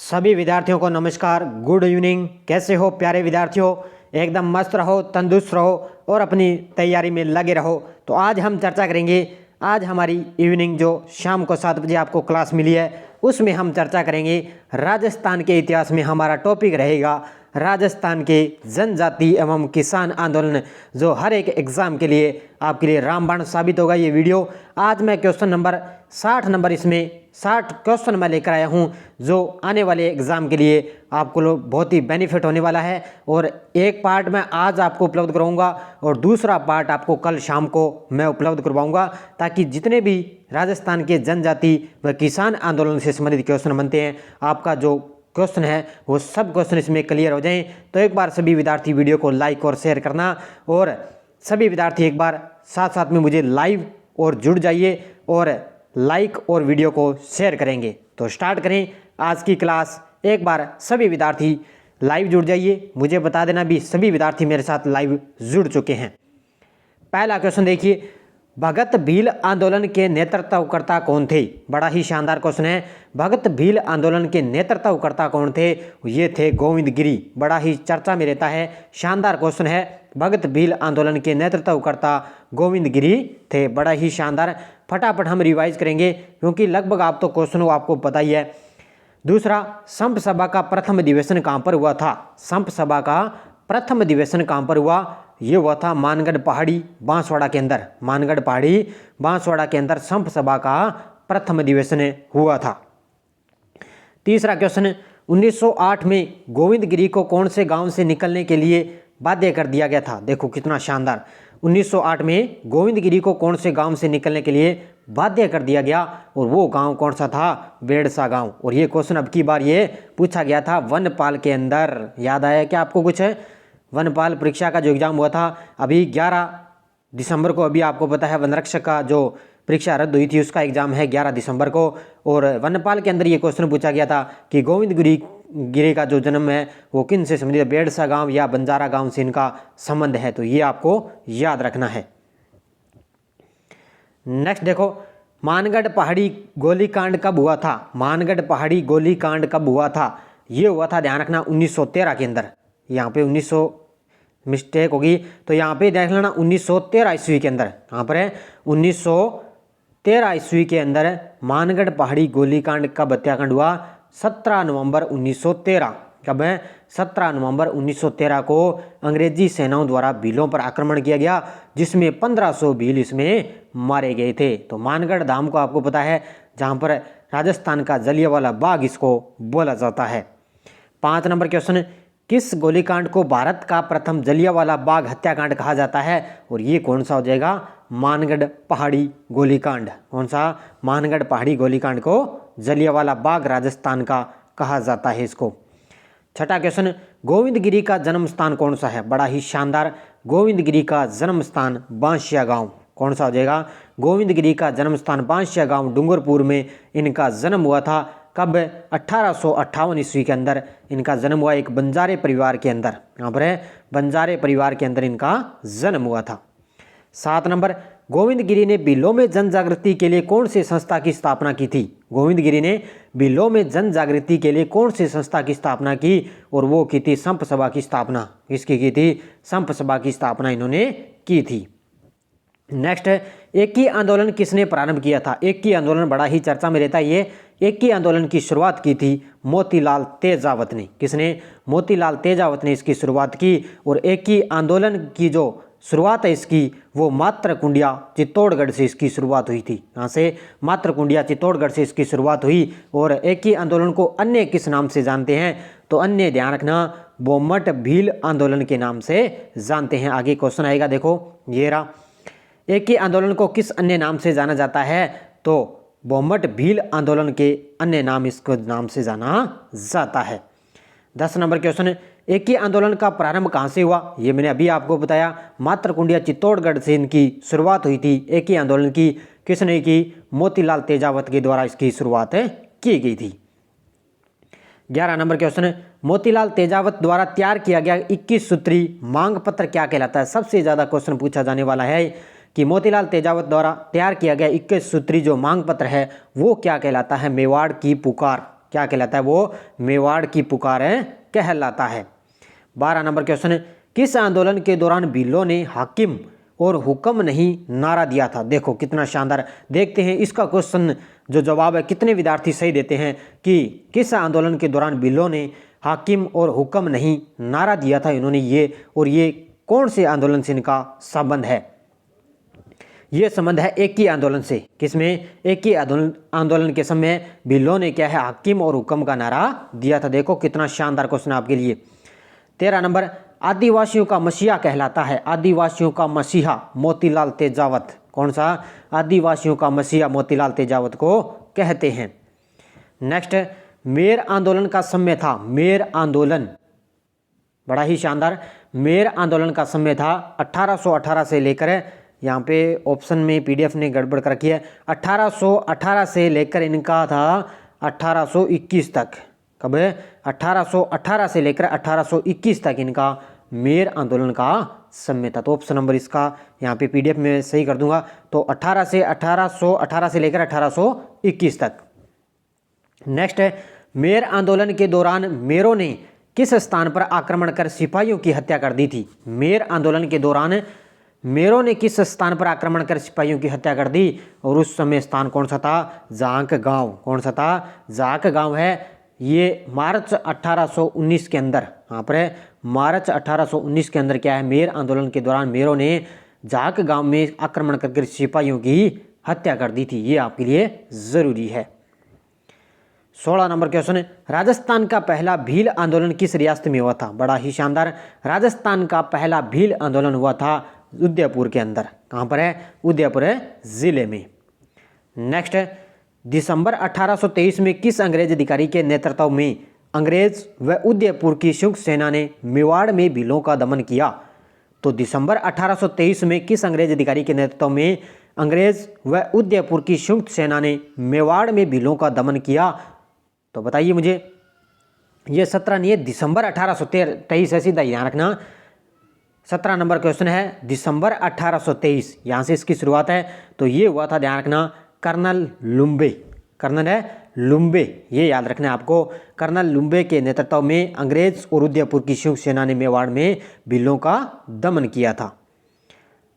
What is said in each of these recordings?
सभी विद्यार्थियों को नमस्कार, गुड इवनिंग। कैसे हो प्यारे विद्यार्थियों? एकदम मस्त रहो, तंदुरुस्त रहो और अपनी तैयारी में लगे रहो। तो आज हम चर्चा करेंगे। आज हमारी इवनिंग जो शाम को 7 बजे आपको क्लास मिली है उसमें हम चर्चा करेंगे राजस्थान के इतिहास में। हमारा टॉपिक रहेगा राजस्थान के जनजाति एवं किसान आंदोलन, जो हर एक एग्ज़ाम के लिए आपके लिए रामबाण साबित होगा ये वीडियो। आज मैं क्वेश्चन नंबर 60 नंबर इसमें 60 क्वेश्चन मैं लेकर आया हूँ, जो आने वाले एग्ज़ाम के लिए आपको लोग बहुत ही बेनिफिट होने वाला है। और एक पार्ट मैं आज आपको उपलब्ध कराऊंगा और दूसरा पार्ट आपको कल शाम को मैं उपलब्ध करवाऊंगा, ताकि जितने भी राजस्थान के जनजाति व किसान आंदोलन से संबंधित क्वेश्चन बनते हैं, आपका जो क्वेश्चन है वो सब क्वेश्चन इसमें क्लियर हो जाएं। तो एक बार सभी विद्यार्थी वीडियो को लाइक और शेयर करना, और सभी विद्यार्थी एक बार साथ साथ में मुझे लाइव और जुड़ जाइए और लाइक और वीडियो को शेयर करेंगे। तो स्टार्ट करें आज की क्लास। एक बार सभी विद्यार्थी लाइव जुड़ जाइए, मुझे बता देना भी सभी विद्यार्थी मेरे साथ लाइव जुड़ चुके हैं। पहला क्वेश्चन देखिए, भगत भील आंदोलन के नेतृत्वकर्ता कौन थे? बड़ा ही शानदार क्वेश्चन है। भगत भील आंदोलन के नेतृत्वकर्ता कौन थे? ये थे गोविंद गिरी। बड़ा ही चर्चा में रहता है, शानदार क्वेश्चन है। भगत भील आंदोलन के नेतृत्वकर्ता गोविंद गिरी थे। बड़ा ही शानदार। फटाफट हम रिवाइज करेंगे क्योंकि लगभग आप तो क्वेश्चन आपको पता ही है। दूसरा, संप सभा का प्रथम अधिवेशन कहाँ पर हुआ था? संप सभा का प्रथम अधिवेशन कहाँ पर हुआ? ये हुआ था मानगढ़ पहाड़ी बांसवाड़ा के अंदर। मानगढ़ पहाड़ी बांसवाड़ा के अंदर संप सभा का प्रथम अधिवेशन हुआ था। तीसरा क्वेश्चन, 1908 में गोविंद गिरी को कौन से गांव से निकलने के लिए बाध्य कर दिया गया था? देखो कितना शानदार। 1908 में गोविंद गिरी को कौन से गांव से निकलने के लिए बाध्य कर दिया गया, और वो गांव कौन सा था? बेड़सा गांव। और ये क्वेश्चन अब की बार ये पूछा गया था वनपाल के अंदर। याद आया क्या आपको कुछ? वनपाल परीक्षा का जो एग्जाम हुआ था अभी 11 दिसंबर को, अभी आपको पता है वनरक्षक का जो परीक्षा रद्द हुई थी उसका एग्जाम है 11 दिसंबर को। और वनपाल के अंदर ये क्वेश्चन पूछा गया था कि गोविंद गिरी का जो जन्म है वो किन से संबंधित है? बेड़सा गांव या बंजारा गांव से इनका संबंध है। तो ये आपको याद रखना है। नेक्स्ट देखो, मानगढ़ पहाड़ी गोलीकांड कब हुआ था? मानगढ़ पहाड़ी गोलीकांड कब हुआ था? ये हुआ था, ध्यान रखना, 1913 के अंदर। यहाँ पे 1900 मिस्टेक होगी, तो यहाँ पे देख लेना 1913 ईस्वी के अंदर। कहाँ पर है? 1913 ईस्वी के अंदर मानगढ़ पहाड़ी गोलीकांड कब हत्याकांड हुआ? 17 नवंबर 1913। कब है? 17 नवंबर 1913 को अंग्रेजी सेनाओं द्वारा भीलों पर आक्रमण किया गया, जिसमें 1500 भील इसमें मारे गए थे। तो मानगढ़ धाम को आपको पता है, जहाँ पर राजस्थान का जलियांवाला बाग इसको बोला जाता है। 5 नंबर क्वेश्चन, किस गोलीकांड को भारत का प्रथम जलियांवाला बाग हत्याकांड कहा जाता है? और ये कौन सा हो जाएगा? मानगढ़ पहाड़ी गोलीकांड। कौन सा? मानगढ़ पहाड़ी गोलीकांड को जलियांवाला बाग राजस्थान का कहा जाता है इसको। छठा क्वेश्चन, गोविंद गिरी का जन्म स्थान कौन सा है? बड़ा ही शानदार। गोविंद गिरी का जन्म स्थान बांसिया गांव। कौन सा हो जाएगा? गोविंद गिरी का जन्म स्थान बांसिया गांव डूंगरपुर में इनका जन्म हुआ था। कब? 1858 ईस्वी के अंदर इनका जन्म हुआ, एक बंजारे परिवार के अंदर। यहाँ पर है, बंजारे परिवार के अंदर इनका जन्म हुआ था। 7 नंबर, गोविंद गिरी ने भीलों में जन जागृति के लिए कौन सी संस्था की स्थापना की थी? गोविंद गिरी ने भीलों में जन जागृति के लिए कौन सी संस्था की स्थापना की? और वो की थी संप सभा की स्थापना। किसकी की थी? संप सभा की स्थापना इन्होंने की थी। नेक्स्ट है, एक ही आंदोलन किसने प्रारंभ किया था? एक ही आंदोलन बड़ा ही चर्चा में रहता है ये। एक ही आंदोलन की शुरुआत की थी मोतीलाल तेजावत ने। किसने? मोतीलाल तेजावत ने इसकी शुरुआत की। और एक ही आंदोलन की जो शुरुआत है इसकी, वो मात्रकुंडिया चित्तौड़गढ़ से इसकी शुरुआत हुई थी। कहाँ से? मात्रकुंडिया चित्तौड़गढ़ से इसकी शुरुआत हुई। और एक ही आंदोलन को अन्य किस नाम से जानते हैं? तो अन्य, ध्यान रखना, बोमट भील आंदोलन के नाम से जानते हैं। आगे क्वेश्चन आएगा, देखो ये रहा। एक ही आंदोलन को किस अन्य नाम से जाना जाता है? तो बोमट भील आंदोलन के अन्य नाम इसको नाम से जाना जाता है। 10 नंबर क्वेश्चन, एक ही आंदोलन का प्रारंभ कहाँ से हुआ? ये मैंने अभी आपको बताया, मात्रकुंडिया चित्तौड़गढ़ से इनकी शुरुआत हुई थी। एक ही आंदोलन की किसने की? मोतीलाल तेजावत के द्वारा इसकी शुरुआत की गई थी। 11 नंबर क्वेश्चन, मोतीलाल तेजावत द्वारा तैयार किया गया 21 सूत्री मांग पत्र क्या कहलाता है? सबसे ज्यादा क्वेश्चन पूछा जाने वाला है कि मोतीलाल तेजावत द्वारा तैयार किया गया 21 सूत्री जो मांग पत्र है वो क्या कहलाता है? मेवाड़ की पुकार। क्या कहलाता है? वो मेवाड़ की पुकार कहलाता है। 12 नंबर क्वेश्चन, किस आंदोलन के दौरान भीलों ने हाकिम और हुक्म नहीं नारा दिया था? देखो कितना शानदार। देखते हैं इसका क्वेश्चन जो जवाब है कितने विद्यार्थी सही देते हैं कि किस आंदोलन के दौरान भीलों ने हाकिम और हुक्म नहीं नारा दिया था इन्होंने, ये और ये कौन से आंदोलन से इनका संबंध है? ये संबंध है एक ही आंदोलन से। किसमें? एक ही आंदोलन के समय भीलों ने क्या है? हाकिम और हुक्म का नारा दिया था। देखो कितना शानदार क्वेश्चन आपके लिए। 13 नंबर, आदिवासियों का मसीहा कहलाता है, आदिवासियों का मसीहा मोतीलाल तेजावत। कौन सा? आदिवासियों का मसीहा मोतीलाल तेजावत को कहते हैं। नेक्स्ट, मेर आंदोलन का समय था, मेर आंदोलन, बड़ा ही शानदार। मेर आंदोलन का समय था 1818 से लेकर, यहाँ पे ऑप्शन में पीडीएफ ने गड़बड़ कर रखी है, 1818 से लेकर इनका था 1821 तक। कब? 1818 से लेकर 1821 तक इनका मेर आंदोलन का समय था। तो ऑप्शन नंबर इसका यहाँ पे पीडीएफ में सही कर दूंगा, तो 1818 से लेकर 1821 तक। नेक्स्ट है, मेर आंदोलन के दौरान मेरों ने किस स्थान पर आक्रमण कर सिपाहियों की हत्या कर दी थी? मेर आंदोलन के दौरान मेरों ने किस स्थान पर आक्रमण कर सिपाहियों की हत्या कर दी? और उस समय स्थान कौन सा था? जांक गांव। कौन सा था? जांक गांव है। ये मार्च 1819 के अंदर, यहाँ पर है मार्च 1819 के अंदर क्या है? मेर आंदोलन के दौरान मेरों ने जांक गांव में आक्रमण करके सिपाहियों की हत्या कर दी थी। ये आपके लिए जरूरी है। 16 नंबर क्वेश्चन है, राजस्थान का पहला भील आंदोलन किस रियासत में हुआ था? बड़ा ही शानदार। राजस्थान का पहला भील आंदोलन हुआ था उदयपुर के अंदर। कहाँ पर है? उदयपुर जिले में। नेक्स्ट है, दिसंबर 1823 में किस अंग्रेज अधिकारी के नेतृत्व में अंग्रेज व उदयपुर की संयुक्त सेना ने मेवाड़ में भीलों का दमन किया? तो दिसंबर 1823 में किस अंग्रेज अधिकारी के नेतृत्व में अंग्रेज व उदयपुर की संयुक्त सेना ने मेवाड़ में भीलों का दमन किया? तो बताइए मुझे। ये 17 नहीं है, दिसंबर 1823 है, सीधा ध्यान रखना। 17 नंबर क्वेश्चन है दिसंबर 1823, यहाँ से इसकी शुरुआत है। तो ये हुआ था, ध्यान रखना, कर्नल लुम्बे। कर्नल है लुम्बे, ये याद रखना है आपको। कर्नल लुम्बे के नेतृत्व में अंग्रेज और उदयपुर की संयुक्त सेना ने मेवाड़ में भीलों का दमन किया था।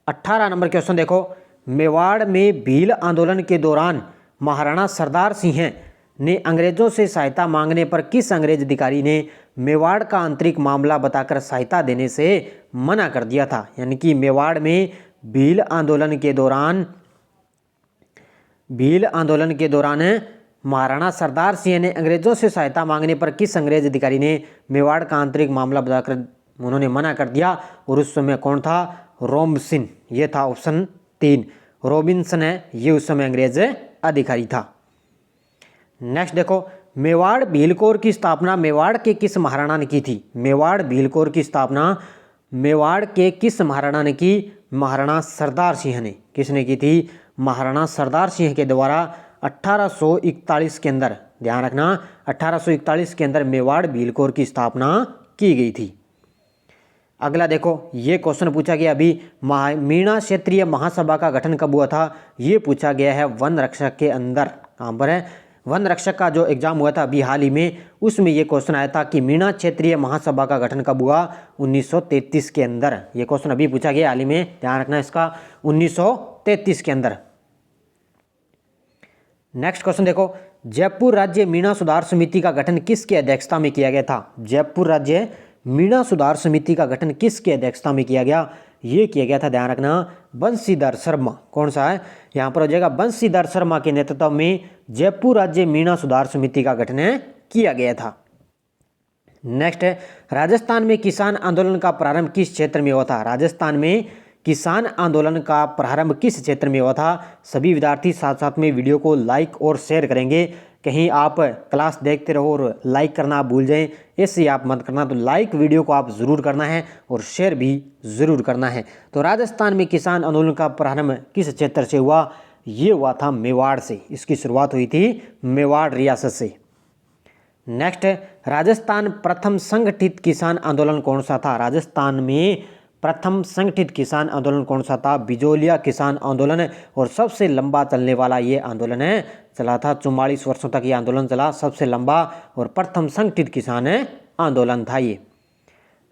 18 नंबर क्वेश्चन देखो, मेवाड़ में भील आंदोलन के दौरान महाराणा सरदार सिंह ने अंग्रेजों से सहायता मांगने पर किस अंग्रेज अधिकारी ने मेवाड़ का आंतरिक मामला बताकर सहायता देने से मना कर दिया था? यानी कि मेवाड़ में भील आंदोलन के दौरान महाराणा सरदार सिंह ने अंग्रेजों से सहायता मांगने पर किस अंग्रेज अधिकारी ने मेवाड़ का आंतरिक मामला बताकर उन्होंने मना कर दिया? और उस समय कौन था? रॉबिन्सन। ये था ऑप्शन 3, रॉबिन्सन है, ये उस समय अंग्रेज अधिकारी था। नेक्स्ट देखो, मेवाड़ भील कोर की स्थापना मेवाड़ के किस महाराणा ने की थी? मेवाड़ भील कोर की स्थापना मेवाड़ के किस महाराणा ने की? महाराणा सरदार सिंह ने। किसने की थी? महाराणा सरदार सिंह के द्वारा 1841 के अंदर, ध्यान रखना, 1841 के अंदर मेवाड़ भील कोर की स्थापना की गई थी। अगला देखो, ये क्वेश्चन पूछा गया अभी, मीणा क्षेत्रीय महासभा का गठन कब हुआ था? ये पूछा गया है वन रक्षक के अंदर। कहाँ पर है? वन रक्षक का जो एग्जाम हुआ था अभी हाल ही में, उसमें ये क्वेश्चन आया था कि मीणा क्षेत्रीय महासभा का गठन कब हुआ? 1933 के अंदर। ये क्वेश्चन अभी पूछा गया हाल ही में, ध्यान रखना इसका, 1933 के अंदर। नेक्स्ट क्वेश्चन देखो, जयपुर राज्य मीणा सुधार समिति का गठन किसकी अध्यक्षता में किया गया था? जयपुर राज्य मीणा सुधार समिति का गठन किसकी अध्यक्षता में किया गया? ये किया गया था, ध्यान रखना, बंशीधर शर्मा। कौन सा है? यहाँ पर हो जाएगा बंशीधर शर्मा के नेतृत्व में जयपुर राज्य मीणा सुधार समिति का गठन किया गया था। नेक्स्ट है, राजस्थान में किसान आंदोलन का प्रारंभ किस क्षेत्र में हुआ था? राजस्थान में किसान आंदोलन का प्रारंभ किस क्षेत्र में हुआ था? सभी विद्यार्थी साथ साथ में वीडियो को लाइक और शेयर करेंगे। कहीं आप क्लास देखते रहो और लाइक करना आप भूल जाएं, ऐसे आप मत करना। तो लाइक वीडियो को आप ज़रूर करना है और शेयर भी ज़रूर करना है। तो राजस्थान में किसान आंदोलन का प्रारंभ किस क्षेत्र से हुआ? ये हुआ था मेवाड़ से। इसकी शुरुआत हुई थी मेवाड़ रियासत से। नेक्स्ट, राजस्थान प्रथम संगठित किसान आंदोलन कौन सा था? राजस्थान में प्रथम संगठित किसान आंदोलन कौन सा था? बिजोलिया किसान आंदोलन। और सबसे लंबा चलने वाला ये आंदोलन चला था। 44 वर्षों तक ये आंदोलन चला। सबसे लंबा और प्रथम संगठित किसान आंदोलन था ये।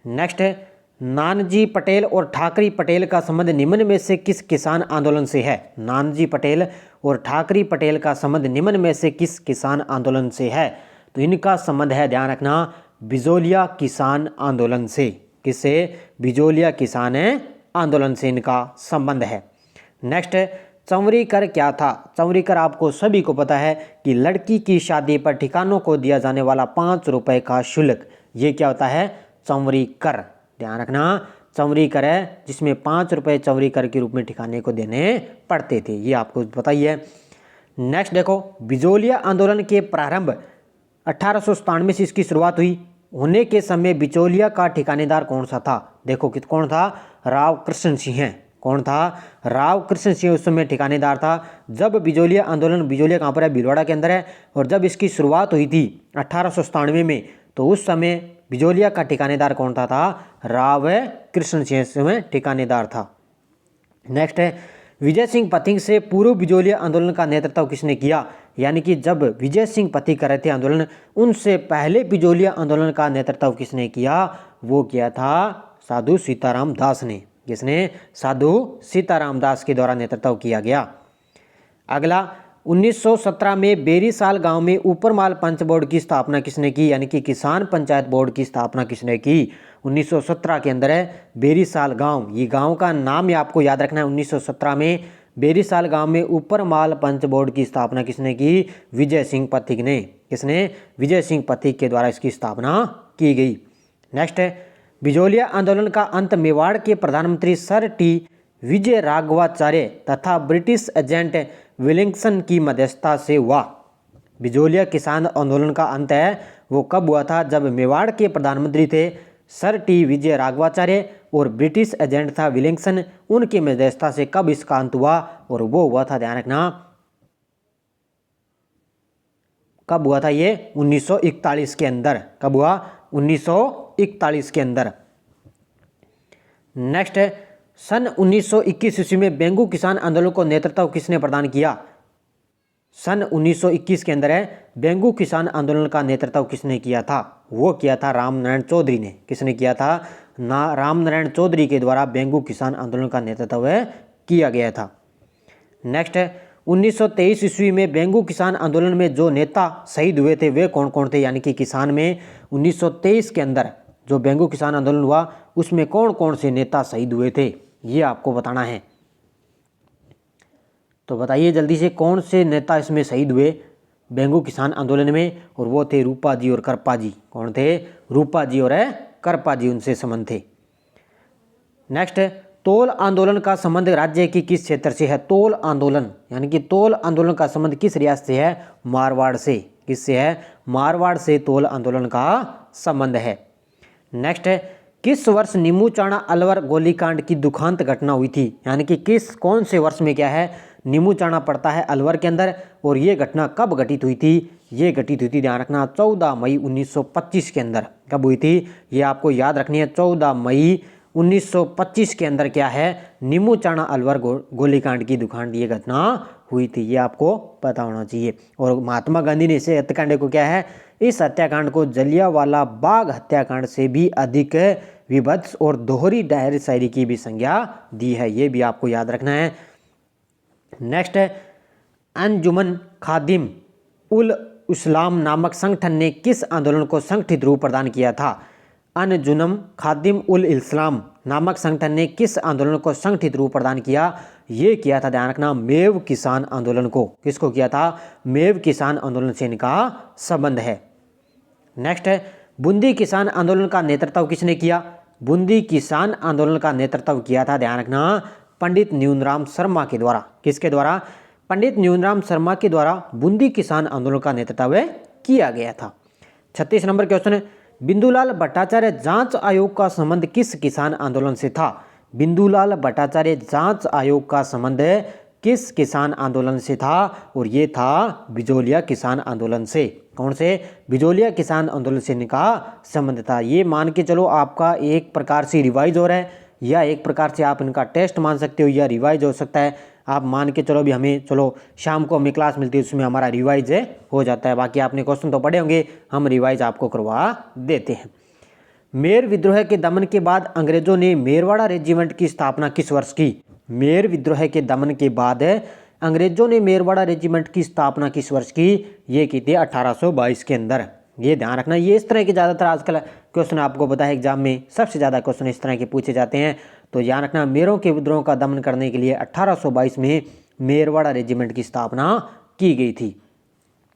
नेक्स्ट है, नानाजी पटेल और ठाकरी पटेल का संबंध निम्न में से किस किसान आंदोलन से है? नानाजी पटेल और ठाकरी पटेल का संबंध निम्न में से किस किसान आंदोलन से है? तो इनका संबंध है, ध्यान रखना, बिजोलिया किसान आंदोलन से। किससे? बिजोलिया किसान आंदोलन से इनका संबंध है। नेक्स्ट, चंवरी कर क्या था? चंवरी कर आपको सभी को पता है कि लड़की की शादी पर ठिकानों को दिया जाने वाला 5 रुपए का शुल्क, ये क्या होता है? चंवरी कर। ध्यान रखना, चंवरी कर है जिसमें 5 रुपए चंवरी कर के रूप में ठिकाने को देने पड़ते थे, ये आपको पता ही है। नेक्स्ट देखो, बिजोलिया आंदोलन के प्रारंभ 1897 से इसकी शुरुआत हुई। होने के समय बिचौलिया का ठिकानेदार कौन सा था? देखो कौन था? राव कृष्ण सिंह। कौन था? राव कृष्ण सिंह उस समय ठिकानेदार था। जब बिजोलिया आंदोलन, बिजोलिया कहाँ पर है? भीलवाड़ा के अंदर है। और जब इसकी शुरुआत हुई थी 1897 में, तो उस समय बिजोलिया का ठिकानेदार कौन था? राव कृष्ण सिंह समय ठिकानेदार था। नेक्स्ट है, विजय सिंह पथिक से पूर्व बिजोलिया आंदोलन का नेतृत्व किसने किया? यानी कि जब विजय सिंह पथिक कर रहे थे आंदोलन, उनसे पहले बिजोलिया आंदोलन का नेतृत्व किसने किया? वो किया था साधु सीताराम दास ने। किसने? साधु सीताराम दास के द्वारा नेतृत्व किया गया। अगला, 1917 में बेरीसाल गांव में ऊपरमाल पंच बोर्ड की स्थापना किसने की? यानी कि किसान पंचायत बोर्ड की स्थापना किसने की? 1917 के अंदर है बेरीसाल गांव। ये गांव का नाम ये आपको याद रखना है। 1917 में बेरीसाल गांव में ऊपरमाल पंच बोर्ड की स्थापना किसने की? विजय सिंह पथिक ने। किसने? विजय सिंह पथिक के द्वारा इसकी स्थापना की गई। नेक्स्ट है, बिजोलिया आंदोलन का अंत मेवाड़ के प्रधानमंत्री सर टी विजय राघवाचार्य तथा ब्रिटिश एजेंट विलिंगसन की मध्यस्थता से हुआ। बिजोलिया किसान आंदोलन का अंत है वो कब हुआ था? जब मेवाड़ के प्रधानमंत्री थे सर टी विजय राघवाचार्य और ब्रिटिश एजेंट था विलिंगसन, उनकी मध्यस्थता से कब इसका अंत हुआ? और वो हुआ था, ध्यान रखना, कब हुआ था ये? 1941 के अंदर। कब हुआ? 1941 के अंदर। नेक्स्ट है, सन 1921 ईस्वी में बेंगू किसान आंदोलन को नेतृत्व किसने प्रदान किया? सन 1921 के अंदर है बेंगू किसान आंदोलन का नेतृत्व किसने किया था? वो किया था रामनारायण चौधरी ने। किसने किया था? रामनारायण चौधरी के द्वारा बेंगू किसान आंदोलन का नेतृत्व किया गया था। नेक्स्ट है, 1923 ईस्वी में बेंगू किसान आंदोलन में जो नेता शहीद हुए थे वे कौन कौन थे? यानी कि किसान में 1923 के अंदर जो बेंगू किसान आंदोलन हुआ उसमें कौन कौन से नेता शहीद हुए थे, ये आपको बताना है। तो बताइए जल्दी से, कौन से नेता इसमें शहीद हुए बेंगू किसान आंदोलन में? और वो थे रूपा जी और करपा जी। कौन थे? रूपा जी और करपा जी, उनसे संबंध थे। नेक्स्ट, तोल आंदोलन का संबंध राज्य की किस क्षेत्र से है? तोल आंदोलन यानी कि तोल आंदोलन का संबंध किस रियासत से है? मारवाड़ से। किससे है? मारवाड़ से तोल आंदोलन का संबंध है। नेक्स्ट है, किस वर्ष नीमूचाणा अलवर गोलीकांड की दुखांत घटना हुई थी? यानी कि कौन से वर्ष में क्या है नीमूचाणा पड़ता है अलवर के अंदर, और ये घटना कब घटित हुई थी? ये घटित हुई थी, ध्यान रखना, 14 मई 1925 के अंदर। कब हुई थी? ये आपको याद रखनी है। 14 मई 1925 के अंदर क्या है नीमूचाणा अलवर गोलीकांड की दुखांत ये घटना हुई थी, ये आपको पता होना चाहिए। और महात्मा गांधी ने इसे हत्याकांड को क्या है, इस हत्याकांड को जलियांवाला बाग हत्याकांड से भी अधिक विभत्स और दोहरी डायरी शायरी की भी संज्ञा दी है, ये भी आपको याद रखना है। नेक्स्ट है, अंजुमन खादिम उल इस्लाम नामक संगठन ने किस आंदोलन को संगठित रूप प्रदान किया था? अनजुनम खादिम उल इस्लाम नामक संगठन ने किस आंदोलन को संगठित रूप प्रदान किया? ये किया था, ध्यान रखना, मेव किसान आंदोलन को। किसको किया था? मेव किसान आंदोलन से इनका संबंध है। नेक्स्ट है, बूंदी किसान आंदोलन का नेतृत्व किसने किया? बूंदी किसान आंदोलन का नेतृत्व किया था, ध्यान रखना, पंडित न्यूनराम शर्मा के द्वारा। किसके द्वारा? पंडित न्यूनराम शर्मा के द्वारा बूंदी किसान आंदोलन का नेतृत्व किया गया था। 36 नंबर क्वेश्चन है, बिंदुलाल भट्टाचार्य जांच आयोग का संबंध किस किसान आंदोलन से था? बिंदुलाल भट्टाचार्य जांच आयोग का संबंध किस किसान आंदोलन से था? और ये था बिजोलिया किसान आंदोलन से। कौन से? बिजोलिया किसान आंदोलन से इनका संबंध था। ये मान के चलो आपका एक प्रकार से रिवाइज हो रहा है, या एक प्रकार से आप इनका टेस्ट मान सकते हो, या रिवाइज हो सकता है। आप मान के चलो भी हमें चलो शाम को हमें क्लास मिलती है उसमें हमारा रिवाइज हो जाता है। बाकी आपने क्वेश्चन तो पढ़े होंगे, हम रिवाइज आपको करवा देते हैं। मेर विद्रोह के दमन के बाद अंग्रेजों ने मेरवाड़ा रेजिमेंट की स्थापना किस वर्ष की? मेर विद्रोह के दमन के बाद अंग्रेजों ने मेरवाड़ा रेजिमेंट की स्थापना किस वर्ष की? ये की थी 1822 के अंदर। ये ध्यान रखना, ये इस तरह के ज़्यादातर आजकल क्वेश्चन आपको पता है एग्जाम में सबसे ज़्यादा क्वेश्चन इस तरह के पूछे जाते हैं। तो ध्यान रखना, मेरों के विद्रोह का दमन करने के लिए 1822 में मेरवाड़ा रेजिमेंट की स्थापना की गई थी।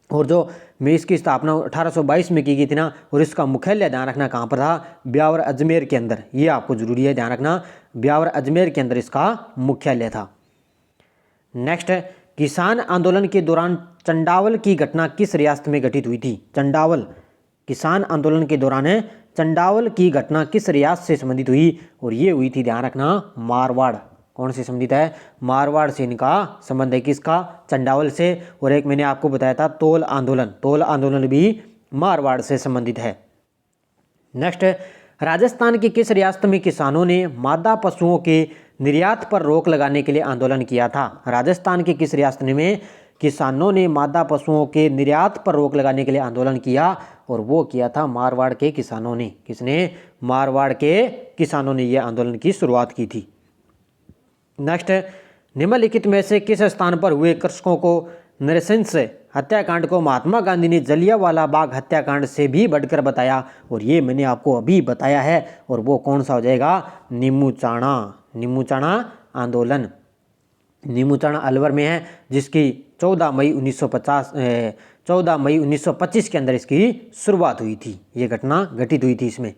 और जो में इसकी स्थापना 1822 में की गई थी ना, और इसका मुख्यालय ध्यान रखना कहाँ पर था? ब्यावर अजमेर के अंदर। ये आपको जरूरी है ध्यान रखना, ब्यावर अजमेर के अंदर इसका मुख्यालय था। नेक्स्ट है, किसान आंदोलन के दौरान चंडावल की घटना किस रियासत में घटित हुई थी? चंडावल, किसान आंदोलन के दौरान चंडावल की घटना किस रियासत से संबंधित हुई? और ये हुई थी ध्यान रखना मारवाड़। कौन से संबंधित है? मारवाड़ से इनका संबंध है। किसका? चंडावल से। और एक मैंने आपको बताया था तोल आंदोलन, तोल आंदोलन भी मारवाड़ से संबंधित है। नेक्स्ट, राजस्थान की किस रियासत में किसानों ने मादा पशुओं के निर्यात पर रोक लगाने के लिए आंदोलन किया था? राजस्थान की किस रियासत में किसानों ने मादा पशुओं के निर्यात पर रोक लगाने के लिए आंदोलन किया? और वो किया था मारवाड़ के किसानों ने। किसने? मारवाड़ के किसानों ने यह आंदोलन की शुरुआत की थी। नेक्स्ट, निम्नलिखित में से किस स्थान पर हुए कृषकों को नरसिंह हत्याकांड को महात्मा गांधी ने जलियांवाला बाग हत्याकांड से भी बढ़कर बताया? और ये मैंने आपको अभी बताया है। और वो कौन सा हो जाएगा? नीमूचाणा, नीमूचाणा आंदोलन। नीमूचाणा अलवर में है, जिसकी 14 मई 1925 के अंदर इसकी शुरुआत हुई थी। ये घटना घटित हुई थी इसमें।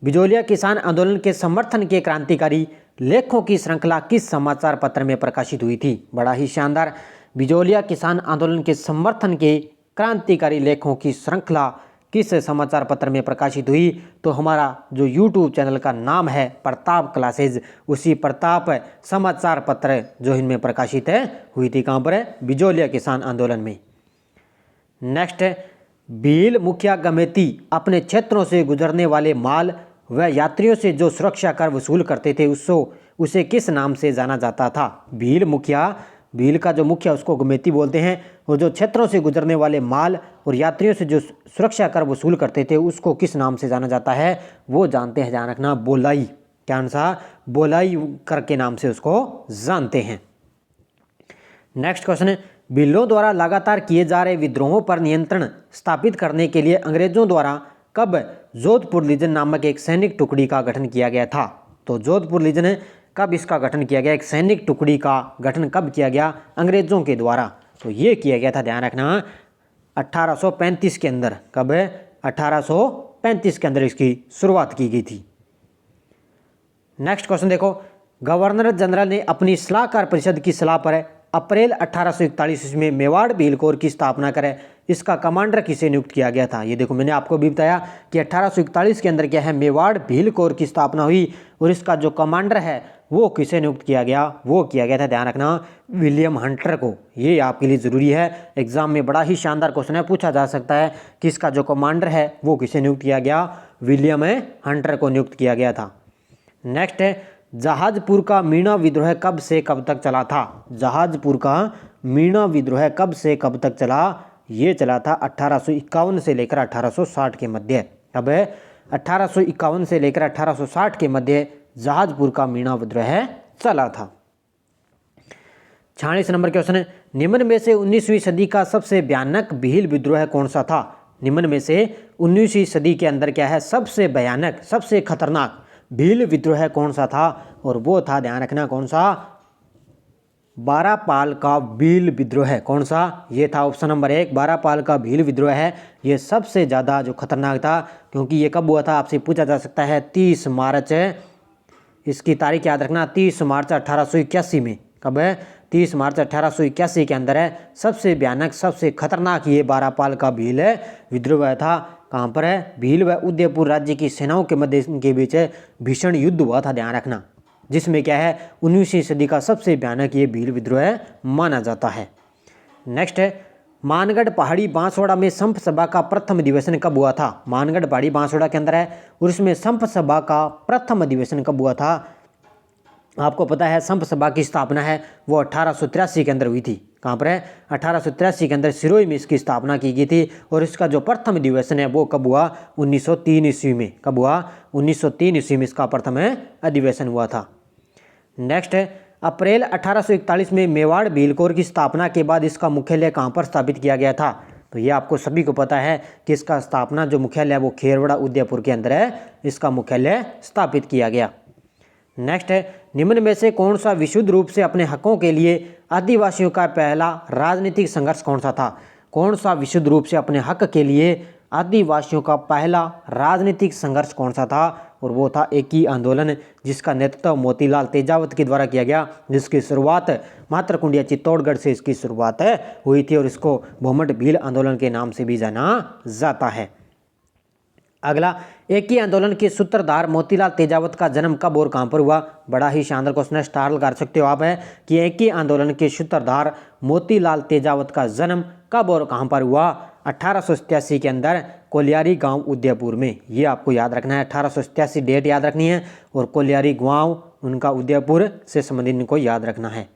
बिजोलिया किसान आंदोलन के समर्थन के क्रांतिकारी लेखों की श्रृंखला किस समाचार पत्र में प्रकाशित हुई थी? बड़ा ही शानदार। बिजोलिया किसान आंदोलन के समर्थन के क्रांतिकारी लेखों की श्रृंखला किस समाचार पत्र में प्रकाशित हुई? तो हमारा जो YouTube चैनल का नाम है प्रताप क्लासेज, उसी प्रताप समाचार पत्र जो इनमें प्रकाशित है हुई थी। कहाँ पर है? बिजोलिया किसान आंदोलन में। नेक्स्ट, भील मुखिया गमेती अपने क्षेत्रों से गुजरने वाले माल व यात्रियों से जो सुरक्षा कर वसूल करते थे उसे किस नाम से जाना जाता था? भील मुखिया, भील का जो मुखिया उसको गमेती बोलते हैं। और जो क्षेत्रों से गुजरने वाले माल और यात्रियों से जो सुरक्षा कर वसूल करते थे उसको किस नाम से जाना जाता है? वो जानते हैं, ध्यान रखना, बोलाई। क्या आंसर? बोलाई कर के नाम से उसको जानते हैं। नेक्स्ट क्वेश्चन, भीलों द्वारा लगातार किए जा रहे विद्रोहों पर नियंत्रण स्थापित करने के लिए अंग्रेजों द्वारा कब जोधपुर लीजन नामक एक सैनिक टुकड़ी का गठन किया गया था? तो जोधपुर लीजन कब इसका गठन किया गया? एक सैनिक टुकड़ी का गठन कब किया गया अंग्रेजों के द्वारा? तो ये किया गया था, ध्यान रखना, 1835 के अंदर। कब? 1835 के अंदर इसकी शुरुआत की गई थी। नेक्स्ट क्वेश्चन देखो, गवर्नर जनरल ने अपनी सलाहकार परिषद की सलाह पर अप्रैल 1841 में मेवाड़ भील कोर की स्थापना करे। इसका कमांडर किसे नियुक्त किया गया था? ये देखो मैंने आपको भी बताया कि 1841 के अंदर क्या है, मेवाड़ भील कोर की स्थापना हुई। और इसका जो कमांडर है वो किसे नियुक्त किया गया? वो किया गया था, ध्यान रखना, विलियम हंटर को। ये आपके लिए ज़रूरी है, एग्जाम में बड़ा ही शानदार क्वेश्चन है, पूछा जा सकता है कि इसका जो कमांडर है वो किसे नियुक्त किया गया? विलियम हंटर को नियुक्त किया गया था। नेक्स्ट है, जहाजपुर का मीणा विद्रोह कब से कब तक चला था? जहाजपुर का मीणा विद्रोह कब से कब तक चला? ये चला था 1851 से लेकर 1860 के मध्य। कब? 1851 से लेकर 1860 के मध्य जहाजपुर का मीणा विद्रोह चला था। 46 नंबर क्वेश्चन, निम्न में से 19वीं सदी का सबसे भयानक भील विद्रोह कौन सा था? निम्न में से 19वीं सदी के अंदर क्या है, सबसे भयानक, सबसे खतरनाक भील विद्रोह कौन सा था? और वो था, ध्यान रखना, कौन सा? बारापाल का भील विद्रोह। कौन सा? ये था ऑप्शन नंबर 1, बारापाल का भील विद्रोह है। ये सबसे ज़्यादा जो खतरनाक था, क्योंकि ये कब हुआ था आपसे पूछा जा सकता है, 30 मार्च, इसकी तारीख याद रखना, 30 मार्च 1881 में। कब है? 30 मार्च 1881 के अंदर है। सबसे भयानक, सबसे खतरनाक ये बारापाल का भील विद्रोह था। कहाँ पर है? भील व उदयपुर राज्य की सेनाओं के मध्य के बीच भीषण युद्ध हुआ था, ध्यान रखना, जिसमें क्या है, 19वीं सदी का सबसे भयानक ये भील विद्रोह माना जाता है। नेक्स्ट है, मानगढ़ पहाड़ी बांसवाड़ा में संप सभा का प्रथम अधिवेशन कब हुआ था? मानगढ़ पहाड़ी बांसवाड़ा के अंदर है और इसमें संप सभा का प्रथम अधिवेशन कब हुआ था? आपको पता है संप सभा की स्थापना है वो 1883 के अंदर हुई थी। कहाँ पर है? 1883 के अंदर सिरोही में इसकी स्थापना की गई थी। और इसका जो प्रथम अधिवेशन है वो कब हुआ? 1903 ईस्वी में। कब हुआ? 1903 ईस्वी में इसका प्रथम अधिवेशन हुआ था। नेक्स्ट है अप्रैल 1841 में मेवाड़ भीलकोर की स्थापना के बाद इसका मुख्यालय कहाँ पर स्थापित किया गया था? तो ये आपको सभी को पता है कि इसका स्थापना जो मुख्यालय है वो खेरवड़ा उदयपुर के अंदर है, इसका मुख्यालय स्थापित किया गया। नेक्स्ट है निम्न में से कौन सा विशुद्ध रूप से अपने हकों के लिए आदिवासियों का पहला राजनीतिक संघर्ष कौन सा था? कौन सा विशुद्ध रूप से अपने हक के लिए आदिवासियों का पहला राजनीतिक संघर्ष कौन सा था? और वो था एकी आंदोलन, जिसका नेतृत्व मोतीलाल तेजावत के द्वारा किया गया, जिसकी शुरुआत मातरकुंडिया चित्तौड़गढ़ से इसकी शुरुआत हुई थी और इसको भोमट भील आंदोलन के नाम से भी जाना जाता है। अगला, एकी आंदोलन के सूत्रधार मोतीलाल तेजावत का जन्म कब और कहां पर हुआ? बड़ा ही शानदार क्वेश्चन है, स्टार कर सकते हो आप, है कि एकी आंदोलन के सूत्रधार मोतीलाल तेजावत का जन्म कब और कहां पर हुआ? 1887 के अंदर कोलियारी गांव उदयपुर में। ये आपको याद रखना है, 1887 डेट याद रखनी है और कोलियारी गांव उनका उदयपुर से संबंधित इनको याद रखना है।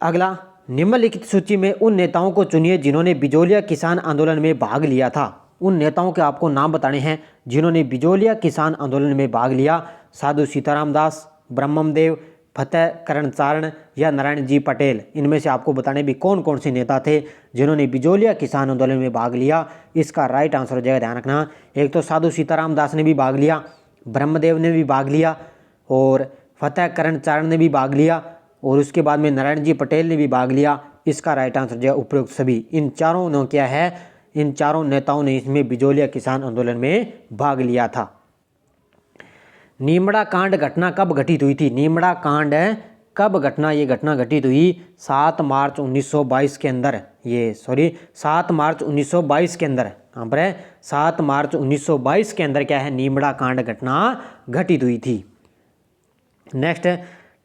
अगला, निम्नलिखित सूची में उन नेताओं को चुनिए जिन्होंने बिजोलिया किसान आंदोलन में भाग लिया था। उन नेताओं के आपको नाम बताने हैं जिन्होंने बिजोलिया किसान आंदोलन में भाग लिया। साधु सीताराम दास, ब्रह्मदेव, फतेह करण चारण या नारायण जी पटेल। इनमें से आपको बताने भी कौन कौन से नेता थे जिन्होंने बिजोलिया किसान आंदोलन में भाग लिया। इसका राइट आंसर हो जाएगा, ध्यान रखना। एक तो साधु सीताराम दास ने भी भाग लिया, ब्रह्मदेव ने भी भाग लिया और फतेह करण चारण ने भी भाग लिया और उसके बाद में नारायण जी पटेल ने भी भाग लिया। इसका राइट आंसर जो है उपरोक्त सभी। इन चारों ने क्या है? इन चारों नेताओं ने इसमें बिजोलिया किसान आंदोलन में भाग लिया था। नीमड़ा कांड घटना कब घटित हुई थी? नीमड़ा कांड कब ये घटना घटित हुई? 7 मार्च 1922 के अंदर। 7 मार्च 1922 के अंदर। कहाँ पर है? 7 मार्च 1922 के अंदर क्या है? नीमड़ा कांड घटना घटित हुई थी। नेक्स्ट,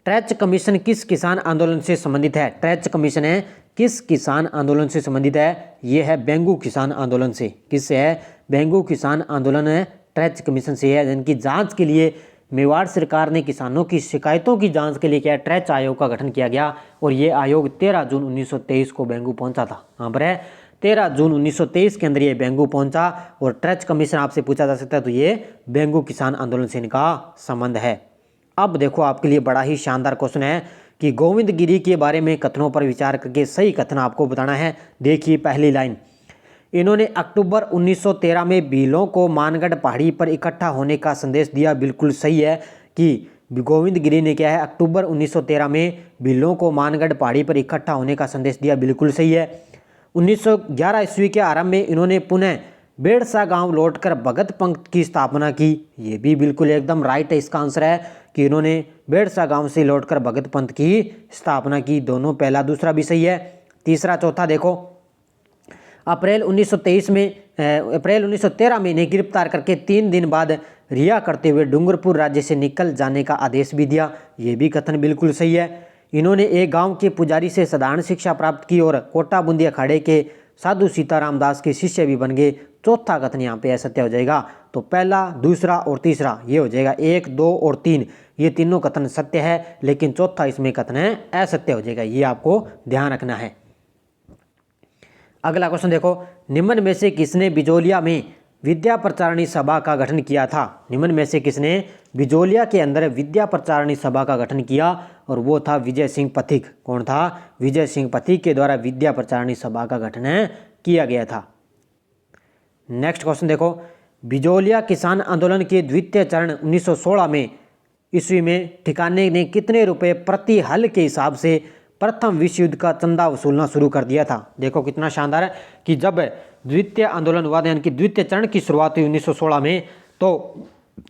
ट्रेच कमीशन किस किसान आंदोलन से संबंधित है? ट्रेच कमीशन है किस किसान आंदोलन से संबंधित है? ये है बेंगू किसान आंदोलन से। किससे है? बेंगू किसान आंदोलन है ट्रेच कमीशन से है, जिनकी जांच के लिए मेवाड़ सरकार ने किसानों की शिकायतों की जांच के लिए क्या ट्रेच आयोग का गठन किया गया और ये आयोग 13 जून 1923 को बेंगू पहुंचा था। यहाँ पर है 13 जून 1923 के अंदर ये बेंगू पहुंचा और ट्रेच कमीशन आपसे पूछा जा सकता है तो ये बेंगू किसान आंदोलन से इनका संबंध है। अब देखो आपके लिए बड़ा ही शानदार क्वेश्चन है कि गोविंद गिरी के बारे में कथनों पर विचार करके सही कथन आपको बताना है। देखिए पहली लाइन, इन्होंने अक्टूबर 1913 में भीलों को मानगढ़ पहाड़ी पर इकट्ठा होने का संदेश दिया। बिल्कुल सही है कि गोविंद गिरी ने क्या है? अक्टूबर 1913 में भीलों को मानगढ़ पहाड़ी पर इकट्ठा होने का संदेश दिया। बिल्कुल सही है। 1911 ईस्वी के आरंभ में इन्होंने पुनः बेड़सा गांव लौटकर भगत पंथ की स्थापना की। ये भी बिल्कुल एकदम राइट है। इसका आंसर है कि इन्होंने बेड़सा गांव से लौटकर भगत पंथ की स्थापना की। दोनों पहला दूसरा भी सही है। तीसरा चौथा देखो, अप्रैल 1913 में इन्हें गिरफ्तार करके 3 दिन बाद रिहा करते हुए डूंगरपुर राज्य से निकल जाने का आदेश भी दिया। ये भी कथन बिल्कुल सही है। इन्होंने एक गांव के पुजारी से साधारण शिक्षा प्राप्त की और कोटा बूंदी अखाड़े के साधु सीताराम दास के शिष्य भी बन गए। चौथा कथन यहाँ पे असत्य हो जाएगा। तो पहला, दूसरा और तीसरा ये हो जाएगा 1, 2 और 3, ये तीनों कथन सत्य है, लेकिन चौथा इसमें कथन है असत्य हो जाएगा। ये आपको ध्यान रखना है। अगला क्वेश्चन देखो, निम्न में से किसने बिजोलिया में विद्या प्रचारणी सभा का गठन किया था? निम्न में से किसने बिजोलिया के अंदर विद्या प्रचारणी सभा का गठन किया? और वो था विजय सिंह पथिक। कौन था? विजय सिंह पथिक के द्वारा विद्या प्रचारणी सभा का गठन किया गया था। नेक्स्ट क्वेश्चन देखो, बिजोलिया किसान आंदोलन के द्वितीय चरण 1916 में ईस्वी में ठिकाने ने कितने रुपए प्रति हल के हिसाब से प्रथम विश्व युद्ध का चंदा वसूलना शुरू कर दिया था? देखो कितना शानदार है कि जब द्वितीय आंदोलन हुआ, यानी कि द्वितीय चरण की शुरुआत हुई 1916 में, तो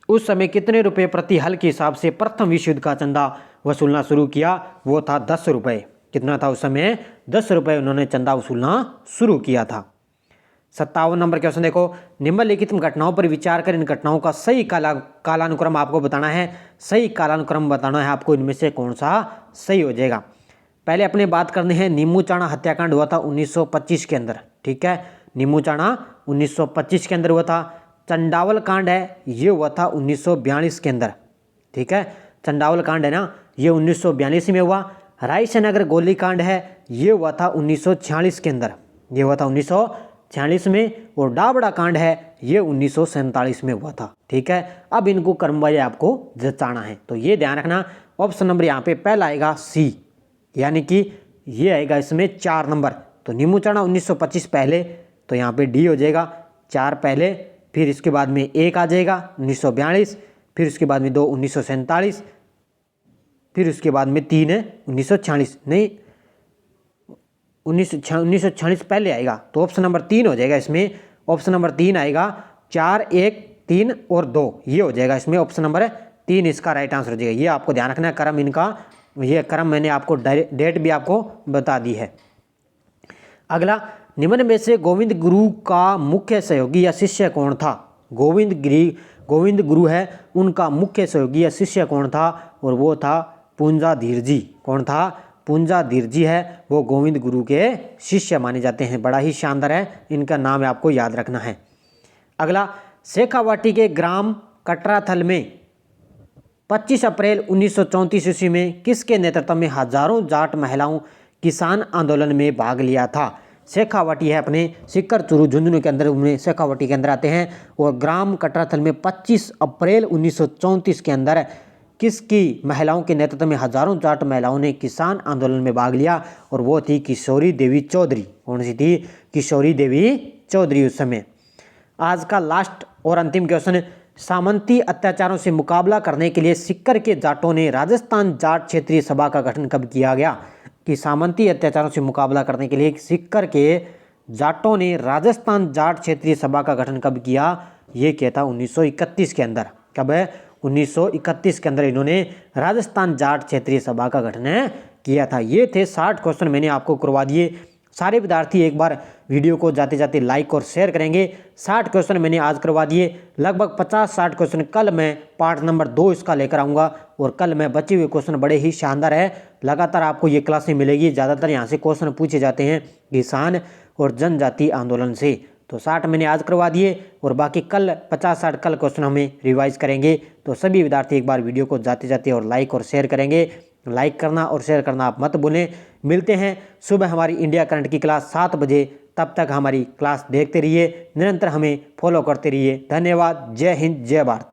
उस समय कितने रुपए प्रति हल के हिसाब से प्रथम विश्व युद्ध का चंदा वसूलना शुरू किया? वो था 10 रुपये। कितना था उस समय? 10 रुपये उन्होंने चंदा वसूलना शुरू किया था। 57 नंबर क्वेश्चन देखो, निम्नलिखित घटनाओं पर विचार कर इन घटनाओं का सही कालानुक्रम आपको बताना है। सही कालानुक्रम बताना है आपको, इनमें से कौन सा सही हो जाएगा। पहले अपने बात करने हैं, नीमूचाणा हत्याकांड हुआ था 1925 के अंदर। ठीक है, नीमूचाणा 1925 के अंदर हुआ था। चंडावल कांड है ये हुआ था 1942 के अंदर। ठीक है, चंडावल कांड है ना, ये 1942 में हुआ। रायसेनगर गोलीकांड है, ये हुआ था 1946 के अंदर, ये हुआ था 1946 में। और डाबड़ा कांड है, ये 1947 में हुआ था। ठीक है, अब इनको क्रमवार आपको जचाना है, तो ये ध्यान रखना। ऑप्शन नंबर यहाँ पे पहला आएगा सी, यानी कि ये आएगा इसमें 4 नंबर। तो नींबूचढ़ा 1925 पहले, तो यहाँ पे डी हो जाएगा 4 पहले, फिर इसके बाद में 1 आ जाएगा 1942, फिर उसके बाद में 2 1947, फिर उसके बाद में 3 है 1946, नहीं 1946 पहले आएगा, तो ऑप्शन नंबर 3 हो जाएगा इसमें। ऑप्शन नंबर 3 आएगा 4, 1, 3 और 2, ये हो जाएगा इसमें ऑप्शन नंबर 3 इसका राइट आंसर हो जाएगा। ये आपको ध्यान रखना है क्रम इनका, ये क्रम मैंने आपको डेट भी आपको बता दी है। अगला, निम्न में से गोविंद गुरु का मुख्य सहयोगी या शिष्य कौन था? गोविंद गुरु है, उनका मुख्य सहयोगी या शिष्य कौन था? और वो था पुंजाधीर जी। कौन था? पुंजाधीर जी है, वो गोविंद गुरु के शिष्य माने जाते हैं। बड़ा ही शानदार है, इनका नाम आपको याद रखना है। अगला, शेखावाटी के ग्राम कटराथल में 25 अप्रैल 1934 ईस्वी में किसके नेतृत्व में हजारों जाट महिलाओं किसान आंदोलन में भाग लिया था? शेखावाटी है अपने सिक्कर चुरू झुंझुनू के अंदर, उनमें शेखावाटी के अंदर आते हैं। और ग्राम कटराथल में 25 अप्रैल 1934 के अंदर किसकी महिलाओं के नेतृत्व में हजारों जाट महिलाओं ने किसान आंदोलन में भाग लिया? और वो थी किशोरी देवी चौधरी। कौन सी थी? किशोरी देवी चौधरी उस समय। आज का लास्ट और अंतिम क्वेश्चन, सामंती अत्याचारों से मुकाबला करने के लिए सिक्कर के जाटों ने राजस्थान जाट क्षेत्रीय सभा का गठन कब किया गया? कि सामंती अत्याचारों से मुकाबला करने के लिए सिक्कर के जाटों ने राजस्थान जाट क्षेत्रीय सभा का गठन कब किया? ये किया था 1931 के अंदर। कब है? 1931 के अंदर इन्होंने राजस्थान जाट क्षेत्रीय सभा का गठन किया था। ये थे 60 क्वेश्चन मैंने आपको करवा दिए। सारे विद्यार्थी एक बार वीडियो को जाते जाते लाइक और शेयर करेंगे। 60 क्वेश्चन मैंने आज करवा दिए, लगभग 50-60 क्वेश्चन कल मैं पार्ट नंबर 2 इसका लेकर आऊँगा। और कल मैं बचे हुए क्वेश्चन बड़े ही शानदार है, लगातार आपको ये क्लासें मिलेगी। ज़्यादातर यहाँ से क्वेश्चन पूछे जाते हैं किसान और जनजाति आंदोलन से। तो 60 मैंने आज करवा दिए और बाकी कल 50-60 कल क्वेश्चन हमें रिवाइज करेंगे। तो सभी विद्यार्थी एक बार वीडियो को जाते जाते और लाइक और शेयर करेंगे। लाइक करना और शेयर करना आप मत भूलें। मिलते हैं सुबह हमारी इंडिया करंट की क्लास 7 बजे। तब तक हमारी क्लास देखते रहिए, निरंतर हमें फॉलो करते रहिए। धन्यवाद। जय हिंद, जय भारत।